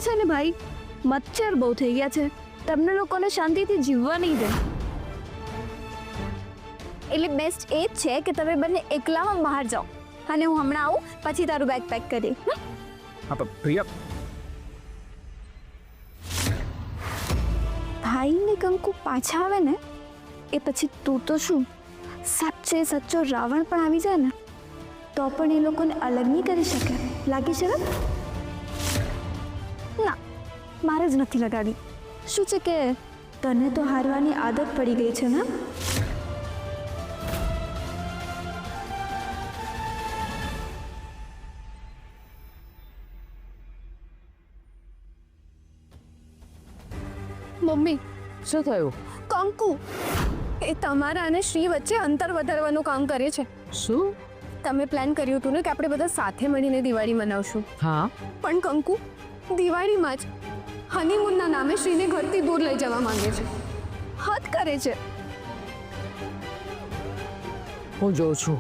છે ને ભાઈ, મચ્છર બહુ થઈ ગયા છે, તમને લોકોને શાંતિથી જીવવા નહીં દે. એટલે બેસ્ટ એ જ છે કે તમે બંને એકલા બહાર જાઓ અને હું હમણાં આવું પછી તારું બેગ પેક કરી. હા પણ પ્રિયા, ભાઈ ને કંકુ પાછા આવે ને એ પછી તું તો શું સાચે સચ્ચો રાવણ પણ આવી જાય ને તો પણ એ લોકોને અલગ નહીં કરી શકે. લાગી શરત? ના, મારે જ નથી લગાડી. શું છે કે તને તો હારવાની આદત પડી ગઈ છે ને? મમ્મી, શું થયું? કંકુ એ તમારા અને શ્રી વચ્ચે અંતર વધારવાનું કામ કરે છે. શું? તમે પ્લાન કર્યું હતું ને કે આપણે બધા સાથે મળીને દિવાળી મનાવશું, હા, પણ કંકુ દિવાળીમાં જ હનીમૂનના નામે શ્રીને ઘરથી દૂર લઈ જવા માંગે છે, હદ કરે છે. હું જોઉં છું.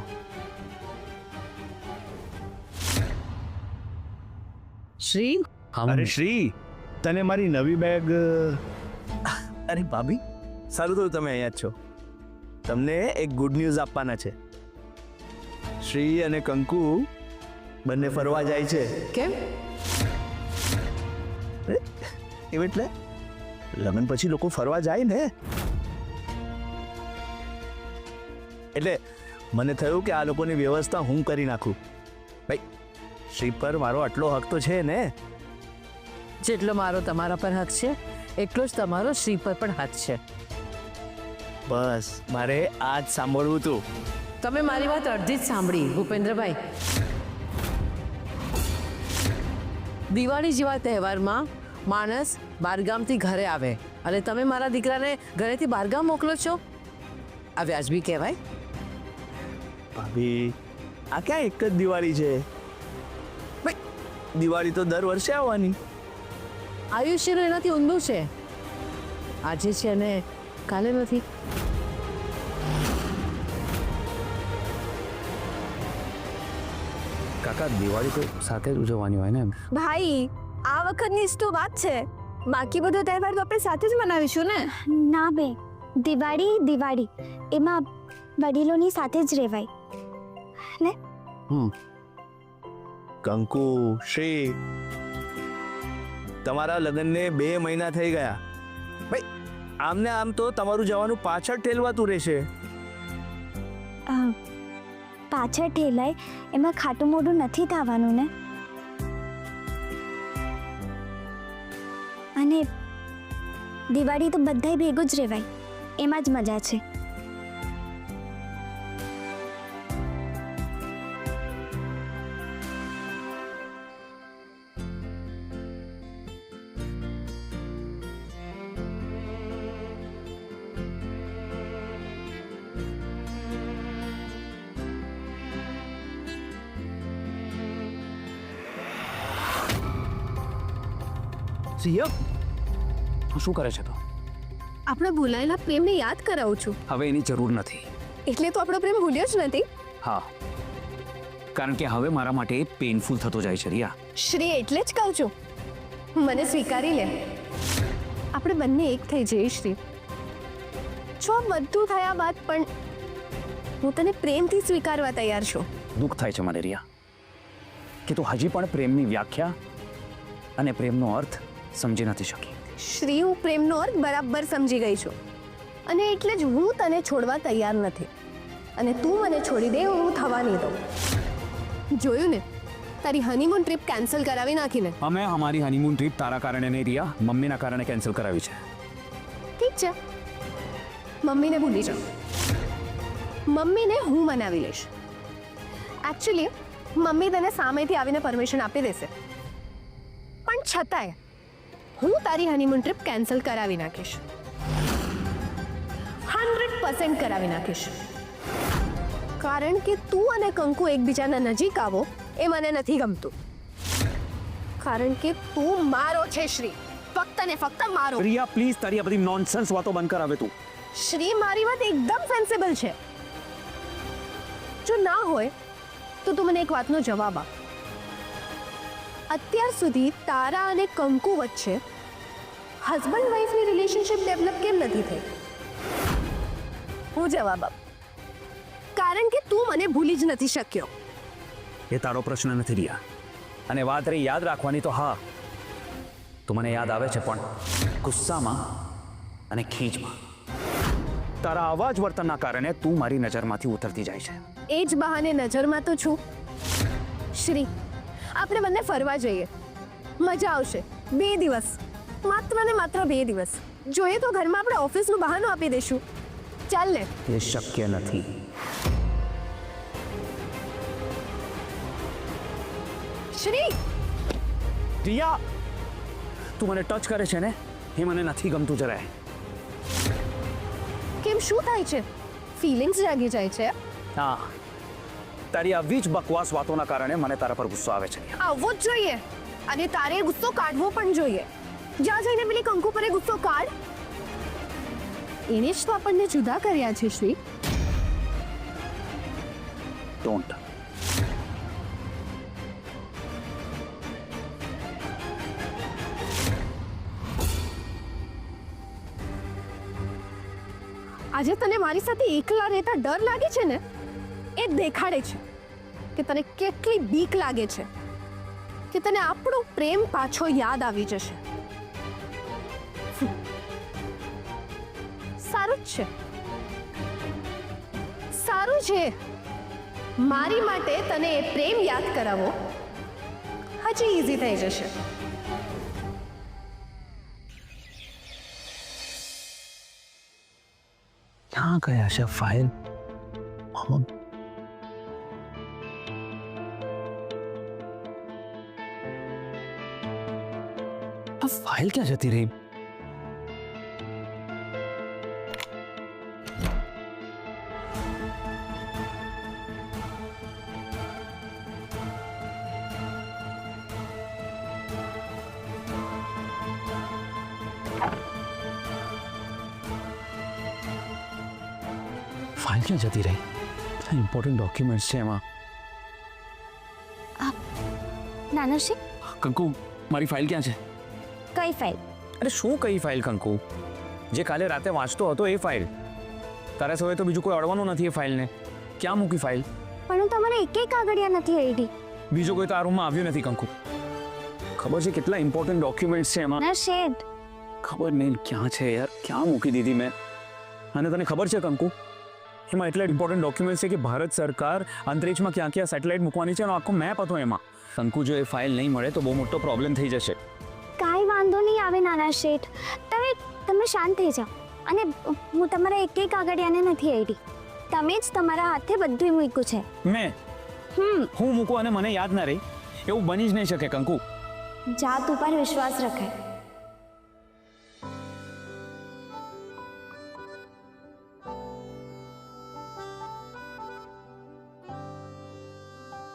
શ્રી, અરે શ્રી, તને મારી નવી બેગ. અરે ભાભી, સારું થયું તમે અહીંયા જ છો. તમને એક ગુડ ન્યૂઝ આપવાના છે. શ્રી અને કંકુ બંને ફરવા જાય છે. કેમ? એમ એટલે લગ્ન પછી લોકો ફરવા જાય ને, એટલે મને થયું કે આ લોકોની વ્યવસ્થા હું કરી નાખું. ભાઈ, શ્રી પર મારો આટલો હક તો છે ને. જેટલો મારો તમારા પર હક છે એટલો જ તમારો શ્રી પર પણ હક છે. બસ મારે આ જ સાંભળવું હતું. તમે મારી વાત અડધી જ સાંભળી ભૂપેન્દ્રભાઈ. દિવાળી જેવા તહેવારમાં માણસ બહારગામથી ઘરે આવે અને તમે મારા દીકરાને ઘરેથી બહારગામ મોકલો છો? આ વ્યાજબી કહેવાય? ભાભી, આ ક્યાં એક જ દિવાળી છે? ભાઈ, દિવાળી તો દર વર્ષે આવવાની. આયુષ્યનું એનાથી ઊંધું છે. આજે છે અને કાલે નથી. કાકા, દિવાળી તો સાથે જ ઉજવવાની હોય ને. ભાઈ, આ વખતની જ તો વાત છે, બાકી બધો તહેવાર તો આપણે સાથે જ મનાવીશું ને. ના બે, દિવાળી દિવાળી એમાં વડીલોની સાથે જ રહેવાય ને. કંકુ, શ્રી, તમારા લગ્નને 2 મહિના થઈ ગયા. ભાઈ, આમને આમ તો તમારું જવાનું પાછળ ઠેલવાતું રહેશે. પાછળ ઠેલાય એમાં ખાટું મોઢું નથી થવાનું ને. અને દિવાળી તો બધાય ભેગું જ રહેવાય, એમાં જ મજા છે. સિયા, શું કરે છે તો? આપણે ભૂલાયેલા પ્રેમને યાદ કરાવું છું. હવે એની જરૂર નથી. એટલે તો આપણો પ્રેમ ભૂલ્યો જ નથી. હા, કારણ કે હવે મારા માટે પેઇનફુલ થતો જાય છે રિયા. શ્રી, એટલે જ કહું છું, મને સ્વીકારી લે. આપણે બંને એક થઈ જઈએ શ્રી. જો બધું થયા બાદ પણ હું તને પ્રેમથી સ્વીકારવા તૈયાર છું. દુઃખ થાય છે મને રિયા કે તું હજી પણ પ્રેમની વ્યાખ્યા અને પ્રેમનો અર્થ સમજી નથી શકી. શ્રી, હું પ્રેમનો અર્થ બરાબર સમજી ગઈ છું અને એટલે જ હું તને છોડવા તૈયાર નથી અને તું મને છોડી દે હું થવા નહીં દઉં. જોયું ને, તારી હનીમૂન ટ્રીપ કેન્સલ કરાવી નાખીને. અમે અમારી હનીમૂન ટ્રીપ તારા કારણે નહીં રિયા, મમ્મીના કારણે કેન્સલ કરાવી છે. ઠીક છે, મમ્મીને ભૂલી જાઓ. મમ્મીને હું મનાવી લઈશ. એકચ્યુઅલી મમ્મી તને સામેથી આવીને પરમિશન આપી દેશે, પણ છતાંય હું તારી હનીમૂન ટ્રીપ કેન્સલ કરાવી નાખીશ. 100% કરાવી નાખીશ. કારણ કે તું અને કંકુ એકબીજાના નજીક આવો એ મને નથી ગમતું. કારણ કે તું મારો છે શ્રી, ફક્ત ને ફક્ત મારો. રિયા પ્લીઝ, તારી આ બધી નોનસેન્સ વાતો બંધ કર હવે તું. શ્રી, મારી વાત એકદમ સેન્સિબલ છે. જો ના હોય તો તું મને એક વાતનો જવાબ આપ. અત્યાર સુધી તારા અને કંકુ વચ્ચે હસબન્ડ વાઈફની રિલેશનશિપ ડેવલપ કેમ નથી થઈ? હું જવાબ આપ. કારણ કે તું મને ભૂલી જ નથી શક્યો. એ તારો પ્રશ્ન નથી રિયા. અને વાત રહી યાદ રાખવાની, તો હા, તું મને યાદ આવે છે, પણ ગુસ્સામાં અને ખીજમાં. તારા આવા જ વર્તનના કારણે તું મારી નજરમાંથી ઉતરતી જાય છે. એ જ બહાને નજરમાં તો છું. શ્રી, આપણે બંને ફરવા જઈએ. મજા આવશે. 2 દિવસ, માત્ર ને માત્ર 2 દિવસ. જોઈએ તો ઘરમાં આપણે ઓફિસનું બહાનું આપી દઈશું. ચાલ ને. એ શક્ય નથી. શ્રી, રિયા, તું મને ટચ કરે છે ને, એ મને નથી ગમતું જરાય. કેમ, શું થાય છે? ફિલિંગ્સ જાગી જાય છે? હા, તારી આવી જ બકવાસ વાતોના કારણે મને તારા પર ગુસ્સો આવે છે. આવવો જ જોઈએ. અને તારે એ ગુસ્સો કાઢવો પણ જોઈએ. જ્યાં જઈને પેલી કંકુ પર એ ગુસ્સો કાઢ. એને જ તો આપણને જુદા કર્યા છે શ્રી. ડોન્ટ. આજે તને મારી સાથે એકલા રહેતા ડર લાગે છે ને, એ દેખાડે છે કે તને કેટલી બીક લાગે છે કે તને આપણો પ્રેમ પાછો યાદ આવી જશે. સારું જ છે, સારું છે. મારી માટે તને એ પ્રેમ યાદ કરાવો હજી ઈઝી થઈ જશે. ક્યાં ગયા છે ફાઇલ? આ ફાઇલ ક્યાં જતી રહી? ફાઇલ ક્યાં જતી રહી? ઇમ્પોર્ટન્ટ ડોક્યુમેન્ટ્સ છે એમાં. નાનાશ્રી, કંકુ, મારી ફાઇલ ક્યાં છે? કઈ ફાઇલ? અરે શું કઈ ફાઇલ કંકુ? જે કાલે રાતે વાંચતો હતો એ ફાઇલ. તારા સિવાય તો બીજું કોઈ અડવાનું નથી એ ફાઇલને. ક્યાં મૂકી ફાઇલ? પણ તમારે એક કાગળિયા નથી આઈડી. બીજો કોઈ તો આ રૂમમાં આવ્યું નથી કંકુ. ખબર છે કેટલા ઇમ્પોર્ટન્ટ ડોક્યુમેન્ટ્સ છે એમાં? ના શેડ. ખબર નહીં ક્યાં છે યાર, ક્યાં મૂકી દીધી મેં. અને તને ખબર છે કંકુ, એમાં એટલા ઇમ્પોર્ટન્ટ ડોક્યુમેન્ટ્સ છે કે ભારત સરકાર અંતરિક્ષમાં ક્યાં ક્યાં સેટેલાઇટ મૂકવાની છે એનો આખો મેપ હતો એમાં. કંકુ, જો એ ફાઇલ નહીં મળે તો બહુ મોટો પ્રોબ્લેમ થઈ જશે. કાંઈ વાંધો નહીં આવે નાના શેઠ. તમે શાંત થઈ જાઓ. અને હું તમારા એક કાગળિયાને નથી આઈડી. તમે જ તમારા હાથે બધું મૂક્યું છે. મેં હું મૂકું અને મને યાદ ના રહી? એવું બની જ નહીં શકે કંકુ. જાત ઉપર વિશ્વાસ રખાય.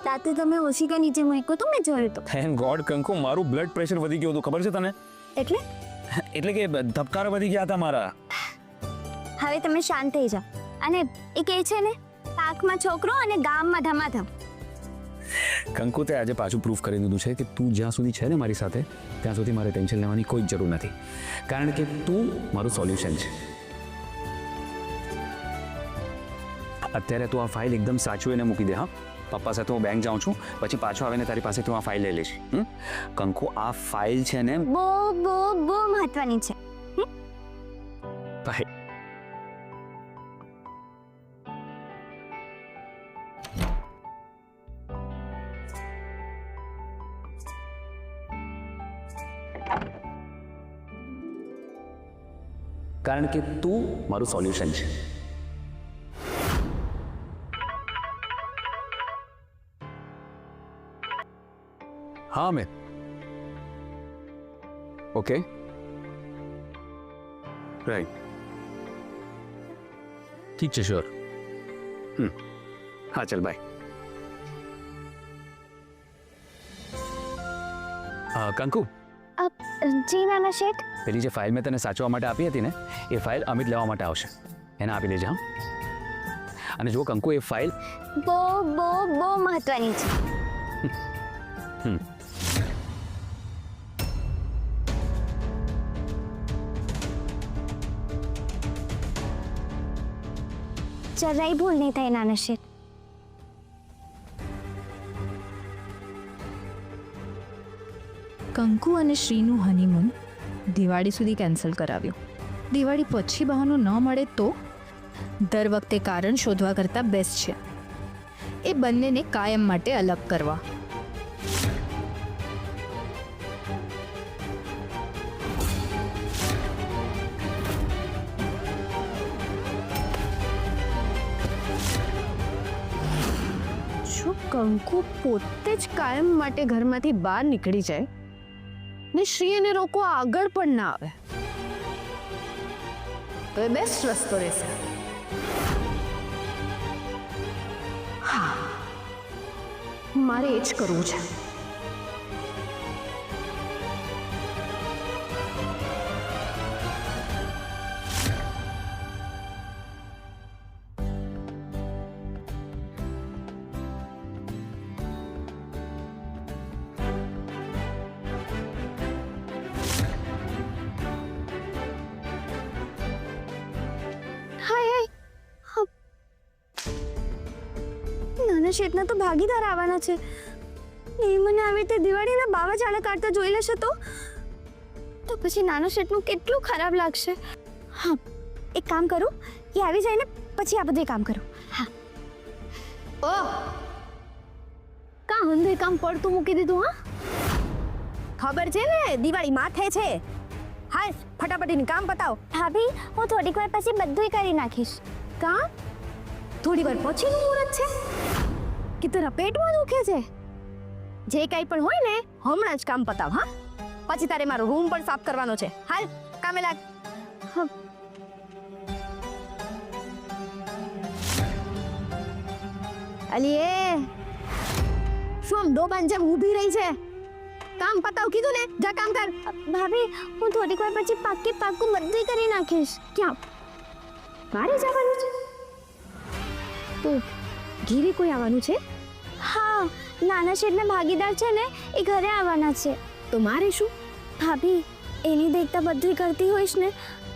રાતે તમે ઓશિકા નીચે મૂક્યું તો મેં જોયું તો. થેન્ક ગોડ કંકુ, મારું બ્લડ પ્રેશર વધી ગયું હતું, ખબર છે તને? એટલે કે ધબકારા વધી ગયા હતા મારા. હવે તમે શાંત થઈ જાઓ. અને એ કહે છે ને, પાકમાં છોકરો અને ગામમાં ધમાધમ. કંકુ, તે આજે પાછું પ્રૂફ કરી દીધું છે કે તું જ્યાં સુધી છે ને મારી સાથે, ત્યાં સુધી મારે ટેન્શન લેવાની કોઈ જ જરૂર નથી. કારણ કે તું મારું સોલ્યુશન છે. અત્યારે તું આ ફાઇલ એકદમ સાચવીને મૂકી દે. હા, પપ્પા સાથે હું બેંક જાઉં છું, પછી પાછો આવીને તારી પાસે તું આ ફાઇલ લઈ લઈશ. કંકુ, આ ફાઇલ છે ને બહુ મહત્વની છે. ભાઈ, કારણ કે તું મારું સોલ્યુશન છે. હા મેં ઓકે રાઈટ ઠીક છે શ્યોર. હા ચાલ બાય. કંકુ, જી નાના શેઠ. પેલી જે ફાઇલ મેં તને સાચવવા માટે આપી હતી ને, એ ફાઇલ અમિત લેવા માટે આવશે. એને આપી દેજે. હા, અને જો કંકુ, એ ફાઇલ બહુ મહત્વની છે. જરાય ભૂલ નહીં થાય નાના શેઠ. કંકુ અને શ્રીનું હનીમૂન દિવાળી સુધી કેન્સલ કરાવ્યું. દિવાળી પછી બહાનું ન મળે તો દર વખતે કારણ શોધવા કરતાં બેસ્ટ છે એ બંનેને કાયમ માટે અલગ કરવા. જો કંકુ પોતે જ કાયમ માટે ઘરમાંથી બહાર નીકળી જાય ને શ્રી એને રોકવા આગળ પણ ના આવે તો એ બેસ્ટ રસ્તો રહેશે. હા, મારે એ જ કરવું છે. નાના શેઠના તો ભાગીદાર આવવાના છે. એ મને આવી રીતે દિવાળીના બાવા ચાલે કાઢતા જોઈ લેશે તો પછી નાના શેઠનું કેટલું ખરાબ લાગશે. હા, એક કામ કરું, એ આવી જાય ને પછી આ બધું કામ કરું. હા. ઓહ, કા હંધે કામ પડતું મૂકી દીધું? હા, ખબર છે ને દિવાળી માથે છે. હા, ફટાફટીની કામ પતાવ. ભાભી, હું થોડીક વાર પછી બધુંય કરી નાખીશ. કામ થોડી વાર પછીનું મુહૂર્ત છે કે તારા પેટમાં દુખે છે? જે કાંઈ પણ હોય ને હમણાં જ કામ પતાવ. હા, પછી તારે મારો રૂમ પણ સાફ કરવાનો છે. હાલ કામે લાગ. અલી એ શું આમ દોબાન જેમ ઊભી રહી છે? કામ પતાવ કીધું ને, જા કામ કર. ભાભી, હું થોડીક વાર પછી પાક્કું બધુંય કરી નાખીશ. ક્યાં મારે જવાનું છે? તો ઘીરે કોઈ આવવાનું છે? હા, નાના શેઠના ભાગીદાર છે ને એ ઘરે આવવાના છે. તો મારે શું? ભાભી, એની દેખતા બધું કરતી હોઈશ ને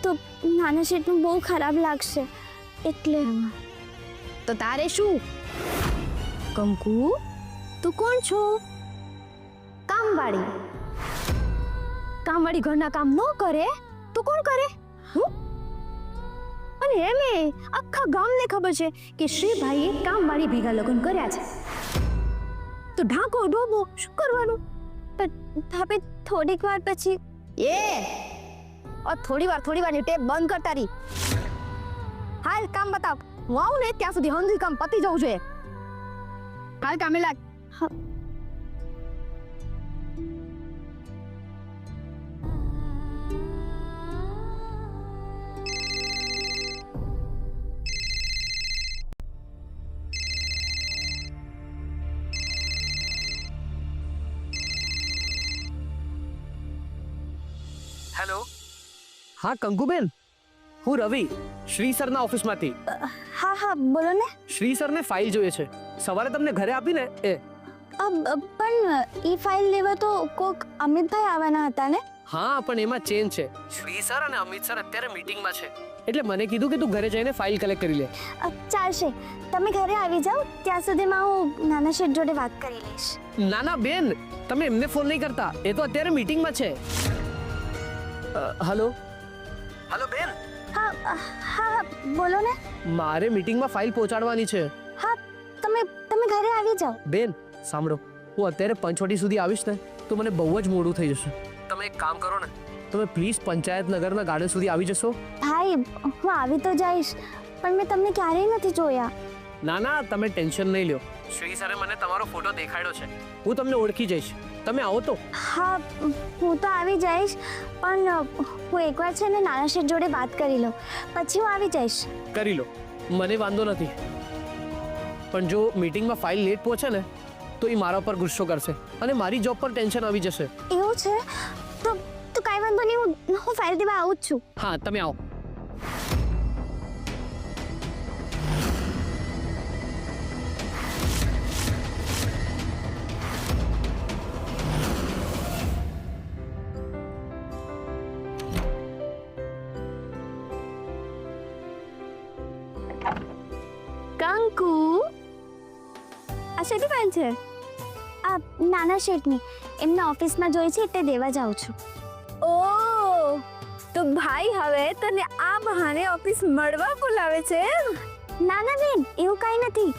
તો નાના શેઠનું બહુ ખરાબ લાગશે. એટલે તો તારે શું? કંકુ, તું કોણ છો? કામવાળી. કામવાળી ઘરના કામ ન કરે તો કોણ કરે? હું? અને એમે આખા ગામને ખબર છે કે શ્રીભાઈએ કામવાળી ભેગા લગ્ન કર્યા છે. તો ઢાંકો ડોબો શું કરવાનું? ભાભી, થોડીક વાર પછી થોડી વારની ટેપ બંધ કર તારી. હાલ કામ બતાવ. હું આવું ને ત્યાં સુધી હંધું કામ પતી જવું જોઈએ. હાલ કામે લાગ. હેલો. હા કંકુબેન, હું રવિ, શ્રી સરના ઓફિસમાંથી. હા બોલો ને. શ્રી સરને ફાઇલ જોઈએ છે, સવારે તમને ઘરે આપીને એ. પણ એ ફાઇલ લેવા તો કોક અમિતભાઈ આવવાના હતા ને? હા, પણ એમાં ચેન્જ છે. શ્રી સર અને અમિત સર અત્યારે મીટિંગમાં છે, એટલે મને કીધું કે તું ઘરે જઈને ફાઇલ કલેક્ટ કરી લે. ચાલશે, તમે ઘરે આવી જાઓ, ત્યાં સુધીમાં હું નાના શેઠ જોડે વાત કરી લઈશ. ના બેન, તમે એમને ફોન નહીં કરતા, એ તો અત્યારે મીટિંગમાં છે. હલો બેન. હા બોલો ને. મારે મીટિંગમાં ફાઇલ પહોંચાડવાની છે. હા, તમે ઘરે આવી જાઓ. બેન સાંભળો, હું અત્યારે પંચવટી સુધી આવીશ ને તો મને બહુ જ મોડું થઈ જશે. તમે એક કામ કરો ને, તમે પ્લીઝ પંચાયત નગરના ગાર્ડન સુધી આવી જશો. ભાઈ, હું આવી તો જઈશ, પણ મેં તમને ક્યારેય નથી જોયા. ના, તમે ટેન્શન નહીં લ્યો. શ્રી સરે મને તમારો ફોટો દેખાડ્યો છે, હું તમને ઓળખી જઈશ. તમે આવો તો. હા, હું તો આવી જઈશ, પણ હું એકવાર છે ને નાના શેઠ જોડે વાત કરી લઉં, પછી હું આવી જઈશ. કરી લો, મને વાંધો નથી. પણ જો મીટિંગમાં ફાઇલ લેટ પહોંચે ને તો એ મારા પર ગુસ્સો કરશે અને મારી જોબ પર ટેન્શન આવી જશે. એવું છે? તો કાંઈ વાંધો નહીં, હું ફાઇલ દેવા આવું જ છું. હા, તમે આવો. કંકુ આ શેની ફાઇલ છે? આ નાના શેઠની એમના ઓફિસમાં જોઈ છે એટલે દેવા જાઉં છું. ઓ તો ભાઈ હવે તને આ બહાને ઓફિસ મળવા બોલાવે છે? ના ના બેન, એવું કાંઈ નથી.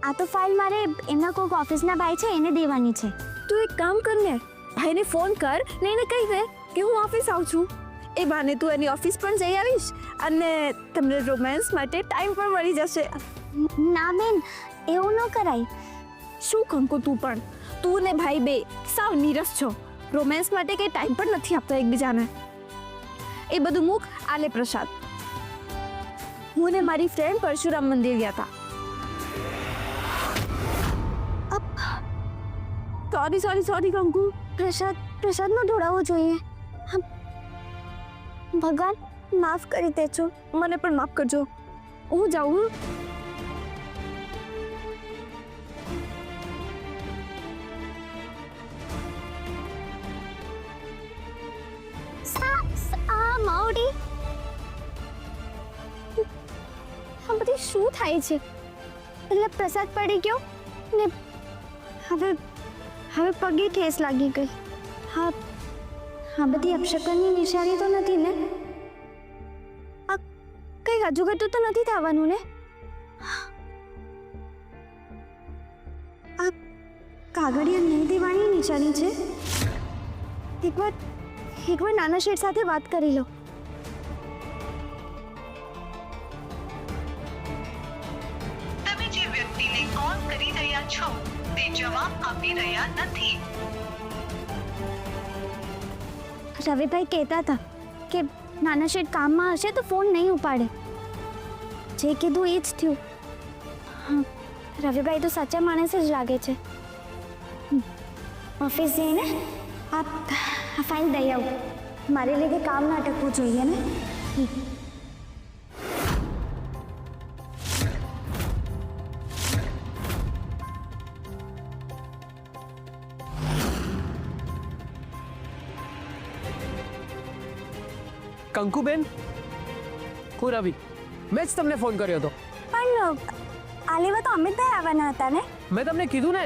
આ તો ફાઇલ મારે એમના કોઈક ઓફિસના ભાઈ છે એને દેવાની છે. તું એક કામ કર ને, ભાઈને ફોન કર ને એને કહી દે કે હું ઓફિસ આવું છું. એ બહાને તું એની ઓફિસ પણ જઈ આવીશ અને તમને રોમાન્સ માટે ટાઈમ પણ મળી જશે. ના બેન, એવું ન કરાય. શું કંકુ તું ને ભાઈ બે સાવ નીરસ છો. રોમાન્સ માટે કંઈ ટાઈમ પણ નથી આપતા એકબીજાને. એ બધું મૂક, આલે પ્રસાદ. હું ને મારી ફ્રેન્ડ પરશુરામ મંદિર ગયા હતા. સોરી કંકુ. પ્રસાદ નો ઢોળાવવો જોઈએ. ભગવાન માફ કરી દેજો. મને પણ માફ કરજો. હું જાઉં. માવડી, આ બધી શું થાય છે? એટલે પ્રસાદ પડી ગયો ને હવે પગે ઠેસ લાગી ગઈ. હા બધી અપશકનની નિશાની તો નથી ને? આ કઈ અજુગતું તો નથી થવાનું ને? આ કાગળિયા નહીં દેવાની નિશાની છે. એકવાર નાના શેઠ સાથે વાત કરી લો. તમે જે વ્યક્તિને કોલ કરી રહ્યા છો તે જવાબ આપી રહ્યા નથી. રવિભાઈ કહેતા હતા કે નાના શેઠ કામમાં હશે તો ફોન નહીં ઉપાડે. જે કીધું એ જ થયું. હા, રવિભાઈ તો સાચા માણસ જ લાગે છે. ઓફિસ જઈને આ ફાઇલ દઈ આવું. મારે લીધે કામ ના અટકવું જોઈએ ને. કંકુબેન, હું રવિ. મેં જ તમને ફોન કર્યો હતો. પણ આ લેવા તો અમિતભાઈ આવવાના હતા ને? મેં તમને કીધું ને,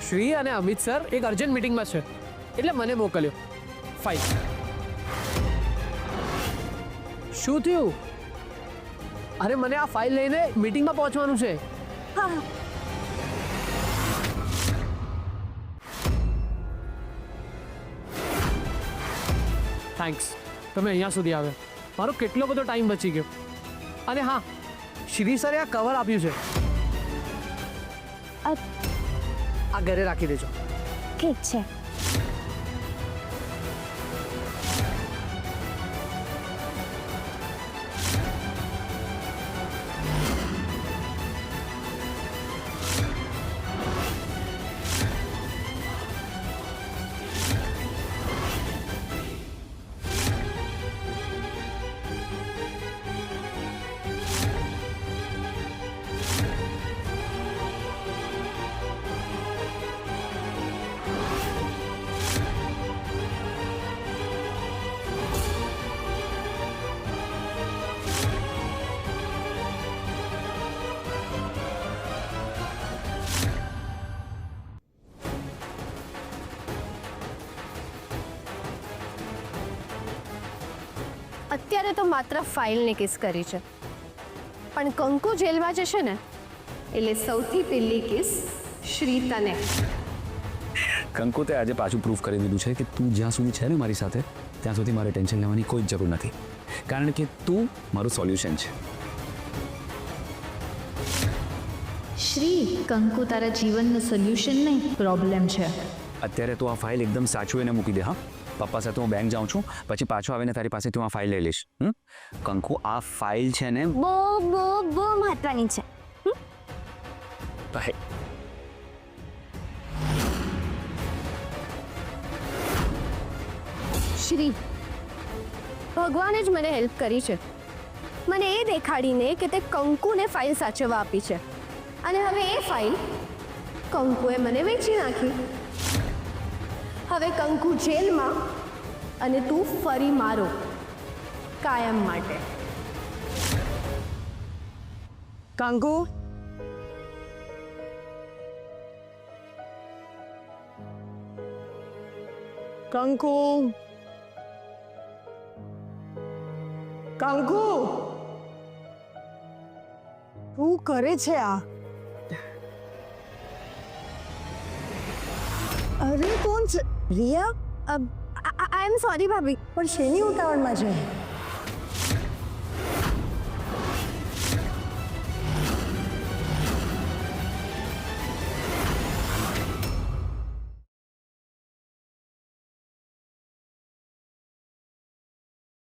શ્રી અને અમિત સર એક અર્જન્ટ મીટિંગમાં છે એટલે મને મોકલ્યો. ફાઇલ. શું થયું? અરે મને આ ફાઇલ લઈને મીટિંગમાં પહોંચવાનું છે. હા. થેન્ક્સ, તમે અહીંયા સુધી આવ્યા. મારો કેટલો બધો ટાઈમ બચી ગયો. અને હા, શ્રી સરે આ કવર આપ્યું છે. આ ઘરે રાખી દેજો. ઠીક છે. અત્યારે તો માત્ર ફાઇલની કિસ કરી છે, પણ કંકુ જેલમાં જશે ને એટલે સૌથી પહેલી કિસ શ્રી તને. કંકુ તે આજે પાછું પ્રૂફ કરી દીધું છે કે તું જ્યાં સુધી છે ને મારી સાથે ત્યાં સુધી મારે ટેન્શન લેવાની કોઈ જ જરૂર નથી, કારણ કે તું મારું સોલ્યુશન છે. શ્રી, કંકુ તારા જીવનનું સોલ્યુશન નહીં, પ્રોબ્લેમ છે. અત્યારે તું આ ફાઇલ એકદમ સાચવીને મૂકી દે. હા, પપ્પા સાથે હું બેંક જાઉં છું, પછી પાછો આવીને તારી પાસે તું આ ફાઇલ લઈ લઈશ. કંકુ, આ ફાઇલ છે ને બહુ મહત્વની છે. શ્રી, ભગવાને જ મને હેલ્પ કરી છે. મને એ દેખાડીને કે તે કંકુને ફાઇલ સાચવવા આપી છે, અને હવે એ ફાઇલ કંકુએ મને વેચી નાખી. હવે કંકુ જેલમાં અને તું ફરી મારો, કાયમ માટે. કંકુ, કંકુ કંકુ શું કરે છે આ? અરે કોણ છે? રિયા? આઈ એમ સોરી ભાભી, પણ શેની ઉતાવળમાં છે?